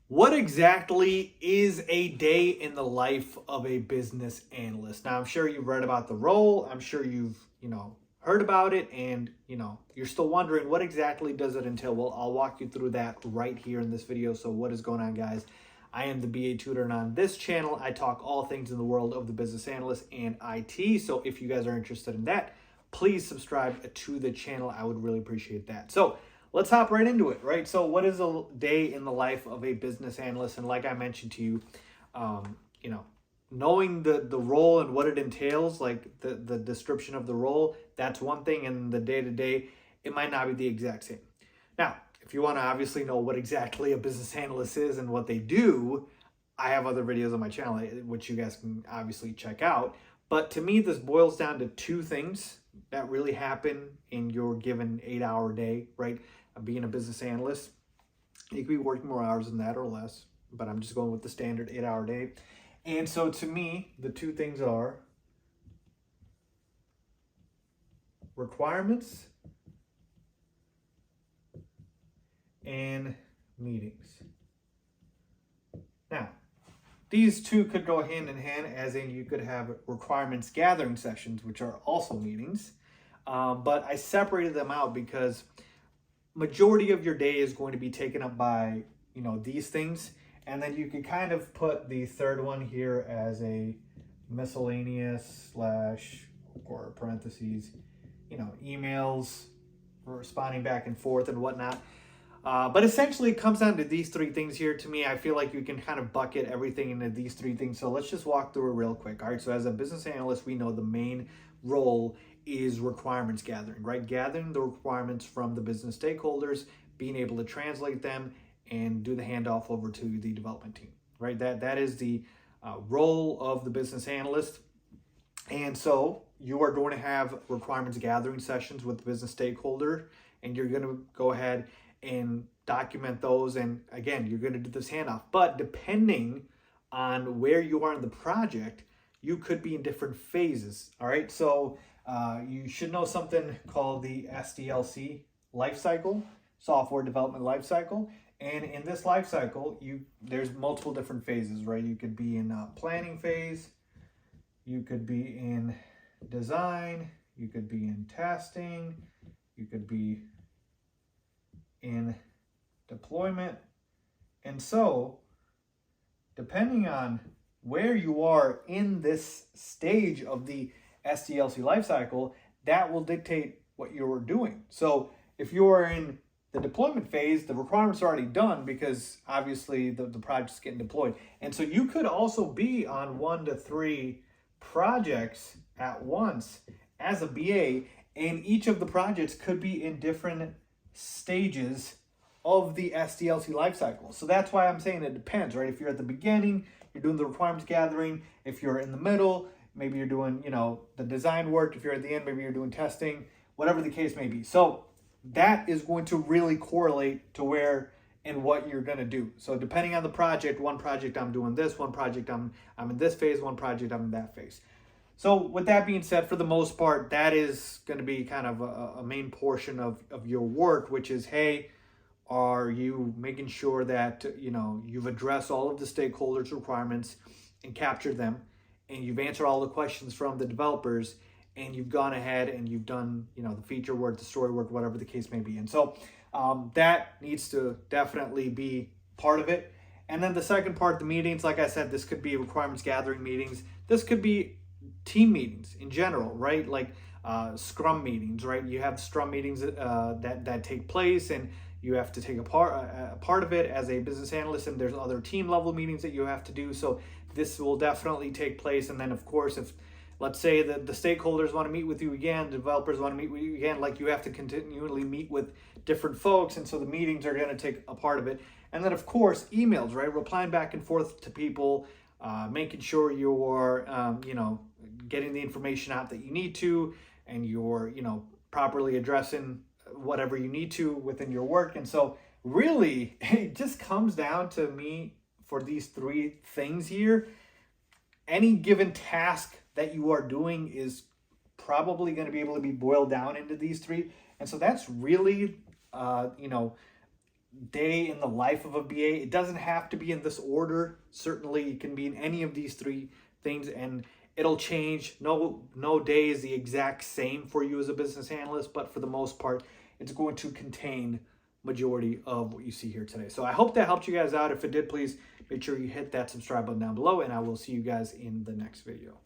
What exactly is a day in the life of a business analyst? Now, I'm sure you've read about the role. I'm sure you've, heard about it, and, you're still wondering what exactly does it entail. Well, I'll walk you through that right here in this video. So what is going on, guys? I am the BA Tutor, and on this channel, I talk all things in the world of the business analyst and IT. So if you guys are interested in that, please subscribe to the channel. I would really appreciate that. So let's hop right into it, right? So what is a day in the life of a business analyst? And like I mentioned to you, knowing the role and what it entails, like the description of the role, that's one thing. And the day-to-day, it might not be the exact same. Now, if you want to obviously know what exactly a business analyst is and what they do, I have other videos on my channel, which you guys can obviously check out. But to me, this boils down to two things that really happen in your given 8-hour day, right? Being a business analyst, you could be working more hours than that or less, but I'm just going with the standard 8-hour day. And so to me, the two things are requirements and meetings. Now, these two could go hand in hand, as in you could have requirements gathering sessions, which are also meetings. But I separated them out because majority of your day is going to be taken up by, these things. And then you can kind of put the third one here as a miscellaneous / or parentheses, emails, responding back and forth and whatnot. But essentially it comes down to these three things here. To me, I feel like you can kind of bucket everything into these three things. So let's just walk through it real quick. All right. So as a business analyst, we know the main role is requirements gathering, right? Gathering the requirements from the business stakeholders, being able to translate them and do the handoff over to the development team, right? That is the role of the business analyst. And so you are going to have requirements gathering sessions with the business stakeholder, and you're going to go ahead and document those. And again, you're going to do this handoff. But depending on where you are in the project, you could be in different phases. All right. So you should know something called the SDLC life cycle, software development life cycle. And in this life cycle, there's multiple different phases, right? You could be in planning phase, you could be in design, you could be in testing, you could be in deployment. And so, depending on where you are in this stage of the SDLC lifecycle, that will dictate what you're doing. So if you are in the deployment phase, the requirements are already done because obviously the project's getting deployed. And so you could also be on 1 to 3 projects at once as a BA, and each of the projects could be in different stages of the SDLC lifecycle. So that's why I'm saying it depends, right? If you're at the beginning, you're doing the requirements gathering. If you're in the middle, maybe you're doing, the design work. If you're at the end, maybe you're doing testing, whatever the case may be. So that is going to really correlate to where and what you're going to do. So depending on the project, one project I'm doing this, one project I'm in this phase, one project I'm in that phase. So with that being said, for the most part, that is going to be kind of a main portion of your work, which is, hey, are you making sure that, you've addressed all of the stakeholders' requirements and captured them, and you've answered all the questions from the developers, and you've gone ahead and you've done, the feature work, the story work, whatever the case may be. And so that needs to definitely be part of it. And then the second part, the meetings, like I said, this could be requirements gathering meetings. This could be team meetings in general, right? Like Scrum meetings, right? You have Scrum meetings that take place, and you have to take a part of it as a business analyst, and there's other team level meetings that you have to do. So this will definitely take place. And then of course, if let's say that the stakeholders want to meet with you again, the developers want to meet with you again, like you have to continually meet with different folks. And so the meetings are going to take a part of it. And then of course, emails, right? Replying back and forth to people, making sure you're, getting the information out that you need to, and you're, properly addressing whatever you need to within your work. And so really, it just comes down to me for these three things here. Any given task that you are doing is probably going to be able to be boiled down into these three. And so that's really, day in the life of a BA. It doesn't have to be in this order. Certainly it can be in any of these three things, and it'll change. No day is the exact same for you as a business analyst, but for the most part, it's going to contain majority of what you see here today. So I hope that helped you guys out. If it did, please make sure you hit that subscribe button down below, and I will see you guys in the next video.